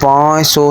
500